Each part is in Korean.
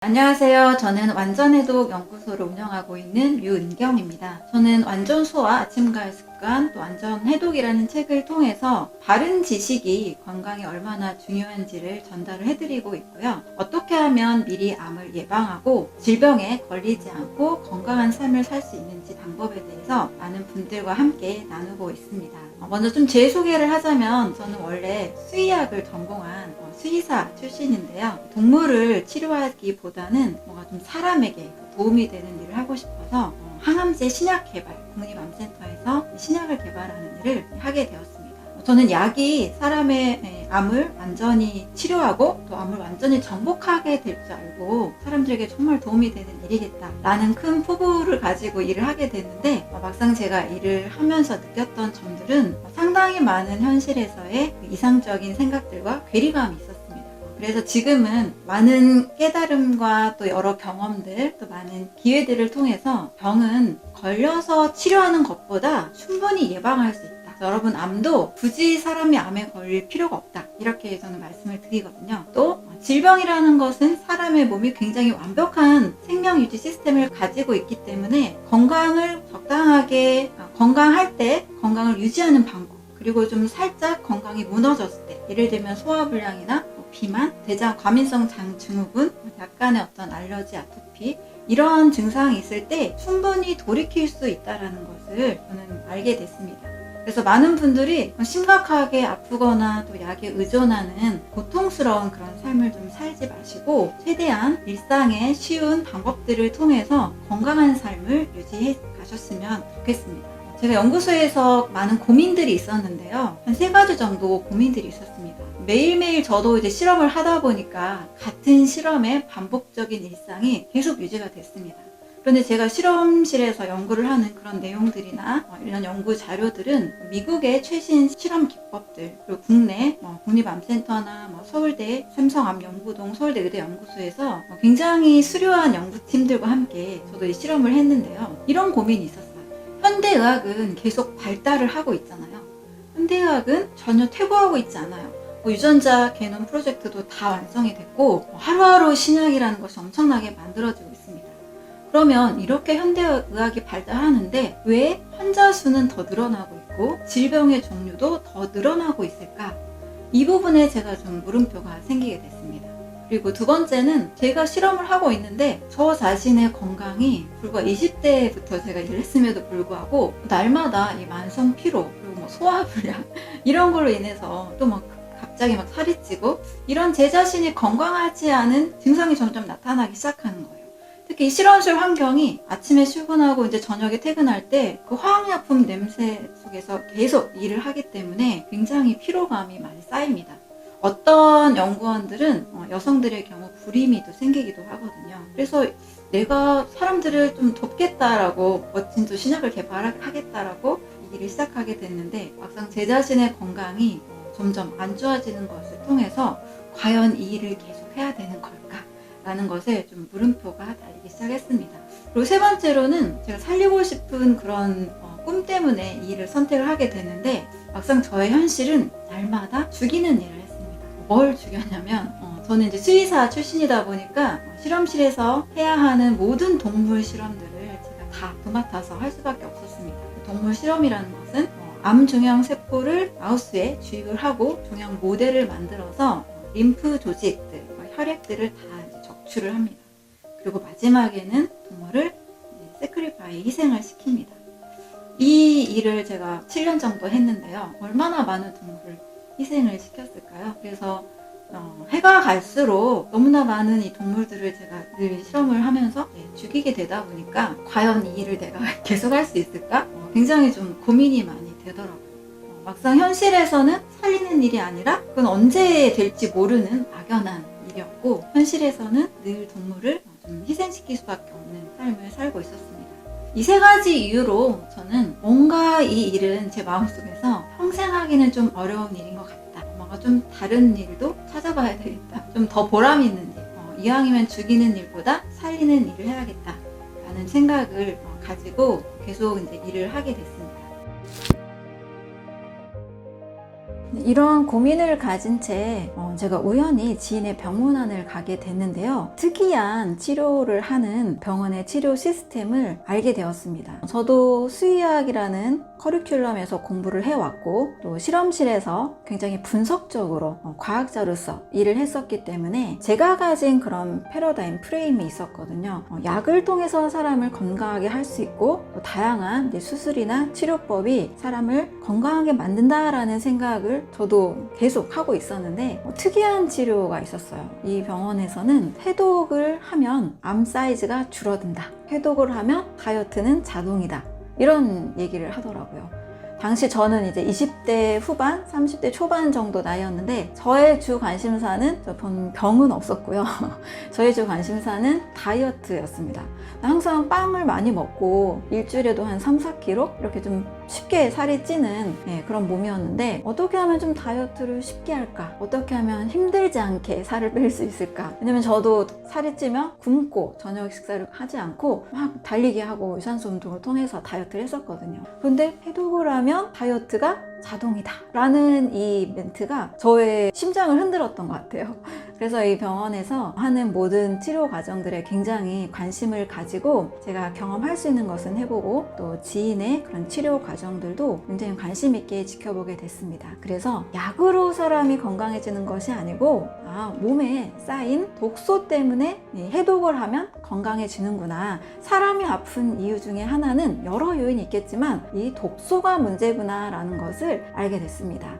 안녕하세요. 저는 완전해독 연구소를 운영하고 있는 류은경입니다. 저는 완전소와 아침과의 습관, 또 완전해독이라는 책을 통해서 바른 지식이 건강에 얼마나 중요한지를 전달을 해드리고 있고요. 어떻게 하면 미리 암을 예방하고 질병에 걸리지 않고 건강한 삶을 살 수 있는지 방법에 대해서 많은 분들과 함께 나누고 있습니다. 먼저 좀 제 소개를 하자면 저는 원래 수의학을 전공한 수의사 출신인데요. 동물을 치료하기보다는 뭔가 좀 사람에게 도움이 되는 일을 하고 싶어서 항암제 신약 개발, 국립암센터에서 신약을 개발하는 일을 하게 되었습니다. 저는 약이 사람의 암을 완전히 치료하고 또 암을 완전히 정복하게 될 줄 알고 사람들에게 정말 도움이 되는 일이겠다라는 큰 포부를 가지고 일을 하게 됐는데 막상 제가 일을 하면서 느꼈던 점들은 상당히 많은 현실에서의 이상적인 생각들과 괴리감이 있었습니다. 그래서 지금은 많은 깨달음과 또 여러 경험들, 또 많은 기회들을 통해서 병은 걸려서 치료하는 것보다 충분히 예방할 수 있다. 여러분, 암도 굳이 사람이 암에 걸릴 필요가 없다. 이렇게 저는 말씀을 드리거든요. 또 질병이라는 것은 사람의 몸이 굉장히 완벽한 생명 유지 시스템을 가지고 있기 때문에 건강을 적당하게, 건강할 때 건강을 유지하는 방법, 그리고 좀 살짝 건강이 무너졌을 때, 예를 들면 소화불량이나 비만, 대장 과민성 장 증후군, 약간의 어떤 알러지, 아토피 이러한 증상이 있을 때 충분히 돌이킬 수 있다는 것을 저는 알게 됐습니다. 그래서 많은 분들이 심각하게 아프거나 또 약에 의존하는 고통스러운 그런 삶을 좀 살지 마시고 최대한 일상의 쉬운 방법들을 통해서 건강한 삶을 유지해 가셨으면 좋겠습니다. 제가 연구소에서 많은 고민들이 있었는데요. 한 3가지 정도 고민들이 있었습니다. 매일매일 저도 이제 실험을 하다 보니까 같은 실험의 반복적인 일상이 계속 유지가 됐습니다. 그런데 제가 실험실에서 연구를 하는 그런 내용들이나 이런 연구 자료들은 미국의 최신 실험 기법들, 그리고 국내 국립암센터나 서울대 삼성암연구동 서울대 의대연구소에서 굉장히 수려한 연구팀들과 함께 저도 이 실험을 했는데요. 이런 고민이 있었어요. 현대의학은 계속 발달을 하고 있잖아요. 현대의학은 전혀 퇴보하고 있지 않아요. 유전자 게놈 프로젝트도 다 완성이 됐고 하루하루 신약이라는 것이 엄청나게 만들어지고 있습니다. 그러면 이렇게 현대의학이 발달하는데 왜 환자 수는 더 늘어나고 있고 질병의 종류도 더 늘어나고 있을까? 이 부분에 제가 좀 물음표가 생기게 됐습니다. 그리고 2번째는 제가 실험을 하고 있는데 저 자신의 건강이 불과 20대부터 제가 일을 했음에도 불구하고 날마다 이 만성 피로 그리고 소화불량 이런 걸로 인해서 또 갑자기 살이 찌고 이런 제 자신이 건강하지 않은 증상이 점점 나타나기 시작하는 거예요. 특히 이 실험실 환경이 아침에 출근하고 이제 저녁에 퇴근할 때 그 화학약품 냄새 속에서 계속 일을 하기 때문에 굉장히 피로감이 많이 쌓입니다. 어떤 연구원들은 여성들의 경우 불임이 또 생기기도 하거든요. 그래서 내가 사람들을 좀 돕겠다라고 멋진 또 신약을 개발하겠다라고 이 일을 시작하게 됐는데 막상 제 자신의 건강이 점점 안 좋아지는 것을 통해서 과연 이 일을 계속 해야 되는 걸까? 라는 것에 좀 물음표가 달리기 시작했습니다. 그리고 3번째로는 제가 살리고 싶은 그런 꿈 때문에 이 일을 선택을 하게 됐는데 막상 저의 현실은 날마다 죽이는 일을 했습니다. 뭘 죽였냐면 저는 이제 수의사 출신이다 보니까 실험실에서 해야 하는 모든 동물 실험들을 제가 다 도맡아서 할 수밖에 없었습니다. 동물 실험이라는 것은 암 종양 세포를 마우스에 주입을 하고 종양 모델을 만들어서 림프 조직들, 혈액들을 다 이제 적출을 합니다. 그리고 마지막에는 동물을 세크리파이 희생을 시킵니다. 이 일을 제가 7년 정도 했는데요. 얼마나 많은 동물을 희생을 시켰을까요? 그래서 해가 갈수록 너무나 많은 이 동물들을 제가 늘 실험을 하면서 죽이게 되다 보니까 과연 이 일을 내가 계속 할 수 있을까? 굉장히 좀 고민이 많이 되더라고요. 막상 현실에서는 살리는 일이 아니라 그건 언제 될지 모르는 막연한 일이었고 현실에서는 늘 동물을 좀 희생시킬 수밖에 없는 삶을 살고 있었습니다. 이 3가지 이유로 저는 뭔가 이 일은 제 마음속에서 평생 하기는 좀 어려운 일인 것 같다. 뭔가 좀 다른 일도 찾아봐야 되겠다. 좀 더 보람 있는 일. 이왕이면 죽이는 일보다 살리는 일을 해야겠다. 라는 생각을 가지고 계속 이제 일을 하게 됐습니다. 이런 고민을 가진 채 제가 우연히 지인의 병문안을 가게 됐는데요. 특이한 치료를 하는 병원의 치료 시스템을 알게 되었습니다. 저도 수의학이라는 커리큘럼에서 공부를 해왔고 또 실험실에서 굉장히 분석적으로 과학자로서 일을 했었기 때문에 제가 가진 그런 패러다임 프레임이 있었거든요. 약을 통해서 사람을 건강하게 할 수 있고 또 다양한 수술이나 치료법이 사람을 건강하게 만든다라는 생각을 저도 계속 하고 있었는데 특이한 치료가 있었어요. 이 병원에서는 해독을 하면 암 사이즈가 줄어든다. 해독을 하면 다이어트는 자동이다. 이런 얘기를 하더라고요. 당시 저는 이제 20대 후반, 30대 초반 정도 나이였는데 저의 주 관심사는 병은 없었고요. 저의 주 관심사는 다이어트였습니다. 항상 빵을 많이 먹고 일주일에도 한 3, 4kg 이렇게 좀 쉽게 살이 찌는 그런 몸이었는데 어떻게 하면 좀 다이어트를 쉽게 할까? 어떻게 하면 힘들지 않게 살을 뺄 수 있을까? 왜냐면 저도 살이 찌면 굶고 저녁 식사를 하지 않고 막 달리기 하고 유산소 운동을 통해서 다이어트를 했었거든요. 근데 해독을 하면 다이어트가 자동이다 라는 이 멘트가 저의 심장을 흔들었던 것 같아요. 그래서 이 병원에서 하는 모든 치료 과정들에 굉장히 관심을 가지고 제가 경험할 수 있는 것은 해보고 또 지인의 그런 치료 과정들도 굉장히 관심 있게 지켜보게 됐습니다. 그래서 약으로 사람이 건강해지는 것이 아니고 몸에 쌓인 독소 때문에 해독을 하면 건강해지는구나. 사람이 아픈 이유 중에 하나는 여러 요인이 있겠지만 이 독소가 문제구나 라는 것을 알게 됐습니다.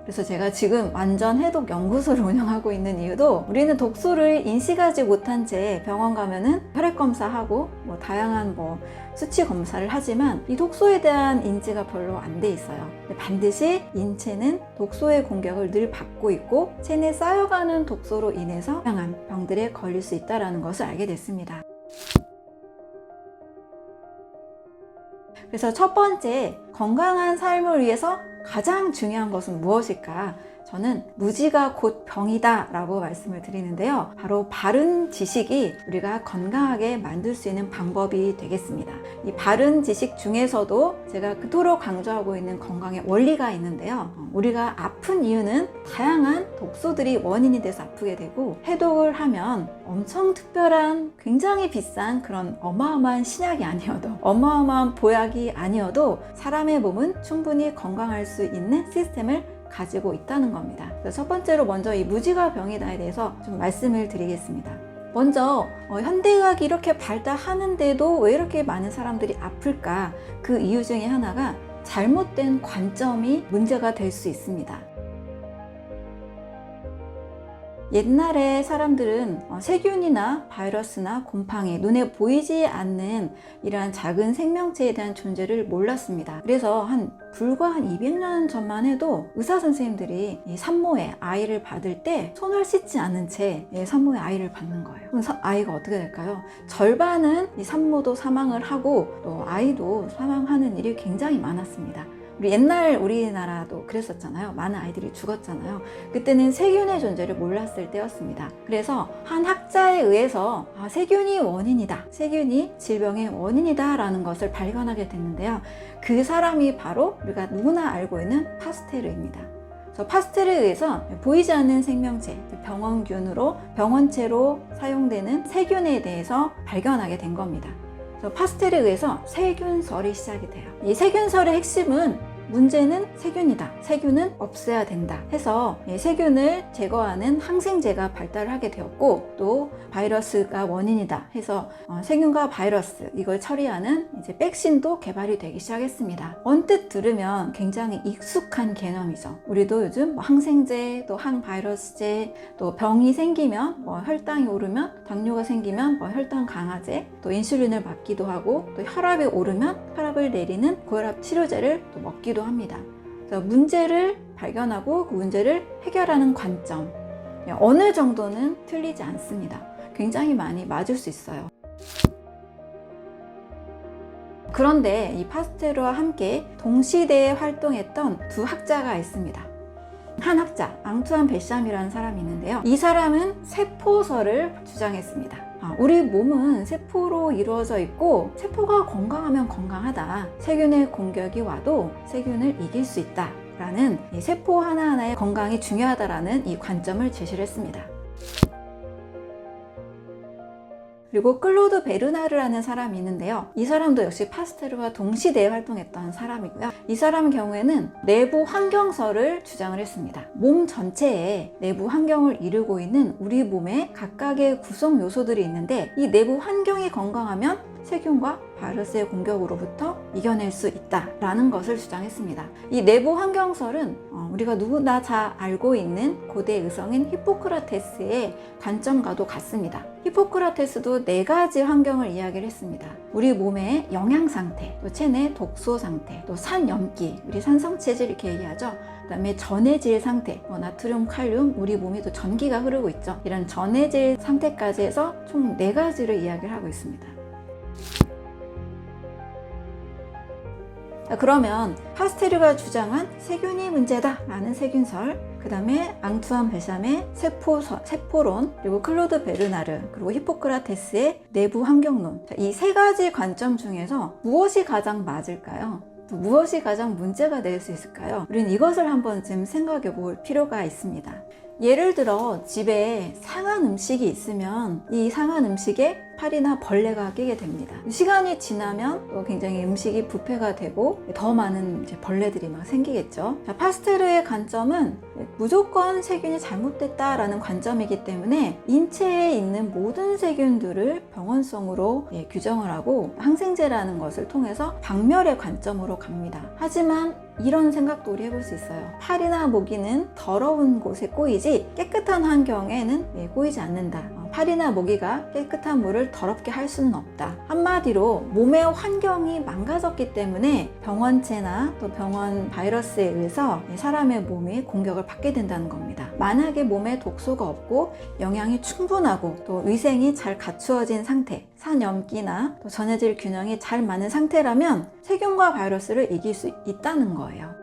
그래서 제가 지금 완전 해독 연구소를 운영하고 있는 이유도 우리는 독소를 인식하지 못한 채 병원 가면은 혈액 검사하고 다양한 수치 검사를 하지만 이 독소에 대한 인지가 별로 안 돼 있어요. 반드시 인체는 독소의 공격을 늘 받고 있고 체내에 쌓여가는 독소로 인해서 다양한 병들에 걸릴 수 있다는 것을 알게 됐습니다. 그래서 첫 번째, 건강한 삶을 위해서 가장 중요한 것은 무엇일까? 저는 무지가 곧 병이다 라고 말씀을 드리는데요. 바로 바른 지식이 우리가 건강하게 만들 수 있는 방법이 되겠습니다. 이 바른 지식 중에서도 제가 그토록 강조하고 있는 건강의 원리가 있는데요. 우리가 아픈 이유는 다양한 독소들이 원인이 돼서 아프게 되고 해독을 하면 엄청 특별한 굉장히 비싼 그런 어마어마한 신약이 아니어도 어마어마한 보약이 아니어도 사람의 몸은 충분히 건강할 수 있는 시스템을 가지고 있다는 겁니다. 그래서 첫 번째로 먼저 이 무지가 병이다에 대해서 좀 말씀을 드리겠습니다. 먼저 현대의학이 이렇게 발달하는데도 왜 이렇게 많은 사람들이 아플까? 그 이유 중에 하나가 잘못된 관점이 문제가 될 수 있습니다. 옛날에 사람들은 세균이나 바이러스나 곰팡이, 눈에 보이지 않는 이러한 작은 생명체에 대한 존재를 몰랐습니다. 그래서 불과 한 200년 전만 해도 의사 선생님들이 이 산모의 아이를 받을 때 손을 씻지 않은 채 산모의 아이를 받는 거예요. 그럼 아이가 어떻게 될까요? 절반은 이 산모도 사망을 하고 또 아이도 사망하는 일이 굉장히 많았습니다. 옛날 우리나라도 그랬었잖아요. 많은 아이들이 죽었잖아요. 그때는 세균의 존재를 몰랐을 때였습니다. 그래서 한 학자에 의해서 세균이 원인이다. 세균이 질병의 원인이다 라는 것을 발견하게 됐는데요. 그 사람이 바로 우리가 누구나 알고 있는 파스테르입니다. 파스텔에 의해서 보이지 않는 생명체, 병원균으로 병원체로 사용되는 세균에 대해서 발견하게 된 겁니다. 파스텔에 의해서 세균설이 시작이 돼요. 이 세균설의 핵심은 문제는 세균이다. 세균은 없애야 된다. 해서 세균을 제거하는 항생제가 발달을 하게 되었고 또 바이러스가 원인이다. 해서 세균과 바이러스 이걸 처리하는 이제 백신도 개발이 되기 시작했습니다. 언뜻 들으면 굉장히 익숙한 개념이죠. 우리도 요즘 항생제, 또 항바이러스제, 또 병이 생기면 혈당이 오르면 당뇨가 생기면 혈당 강화제, 또 인슐린을 맞기도 하고 또 혈압이 오르면 혈압을 내리는 고혈압 치료제를 또 먹기도 합니다. 그래서 문제를 발견하고 그 문제를 해결하는 관점 어느 정도는 틀리지 않습니다. 굉장히 많이 맞을 수 있어요. 그런데 이 파스테르와 함께 동시대에 활동했던 두 학자가 있습니다. 한 학자, 앙투안 베샴이라는 사람이 있는데요. 이 사람은 세포설을 주장했습니다. 우리 몸은 세포로 이루어져 있고 세포가 건강하면 건강하다. 세균의 공격이 와도 세균을 이길 수 있다 중요하다라는, 이 세포 하나하나의 건강이 중요하다라는 이 관점을 제시를 했습니다. 그리고 클로드 베르나르라는 사람이 있는데요. 이 사람도 역시 파스테르와 동시대에 활동했던 사람이고요. 이 사람 경우에는 내부 환경설을 주장을 했습니다. 몸 전체에 내부 환경을 이루고 있는 우리 몸에 각각의 구성 요소들이 있는데, 이 내부 환경이 건강하면 세균과 바이러스의 공격으로부터 이겨낼 수 있다라는 것을 주장했습니다. 이 내부 환경설은 우리가 누구나 잘 알고 있는 고대 의성인 히포크라테스의 관점과도 같습니다. 히포크라테스도 4가지 환경을 이야기를 했습니다. 우리 몸의 영양 상태, 또 체내 독소 상태, 또 산염기, 우리 산성체질 이렇게 얘기하죠. 그 다음에 전해질 상태, 나트륨, 칼륨, 우리 몸에 도 전기가 흐르고 있죠. 이런 전해질 상태까지 해서 총 4가지를 이야기를 하고 있습니다. 그러면 파스테르가 주장한 세균이 문제다라는 세균설, 그 다음에 앙투안 베샴의 세포론, 그리고 클로드 베르나르, 그리고 히포크라테스의 내부 환경론, 이 3가지 관점 중에서 무엇이 가장 맞을까요? 또 무엇이 가장 문제가 될 수 있을까요? 우리는 이것을 한번 좀 생각해 볼 필요가 있습니다. 예를 들어 집에 상한 음식이 있으면 이 상한 음식에 파리나 벌레가 끼게 됩니다. 시간이 지나면 또 굉장히 음식이 부패가 되고 더 많은 벌레들이 막 생기겠죠. 자, 파스테르의 관점은 무조건 세균이 잘못됐다라는 관점이기 때문에 인체에 있는 모든 세균들을 병원성으로 규정을 하고 항생제라는 것을 통해서 박멸의 관점으로 갑니다. 하지만 이런 생각도 우리 해볼 수 있어요. 파리나 모기는 더러운 곳에 꼬이지 깨끗한 환경에는 꼬이지 않는다. 파리나 모기가 깨끗한 물을 더럽게 할 수는 없다. 한마디로 몸의 환경이 망가졌기 때문에 병원체나 또 병원 바이러스에 의해서 사람의 몸이 공격을 받게 된다는 겁니다. 만약에 몸에 독소가 없고 영양이 충분하고 또 위생이 잘 갖추어진 상태, 산염기나 또 전해질 균형이 잘 맞는 상태라면 세균과 바이러스를 이길 수 있다는 거예요.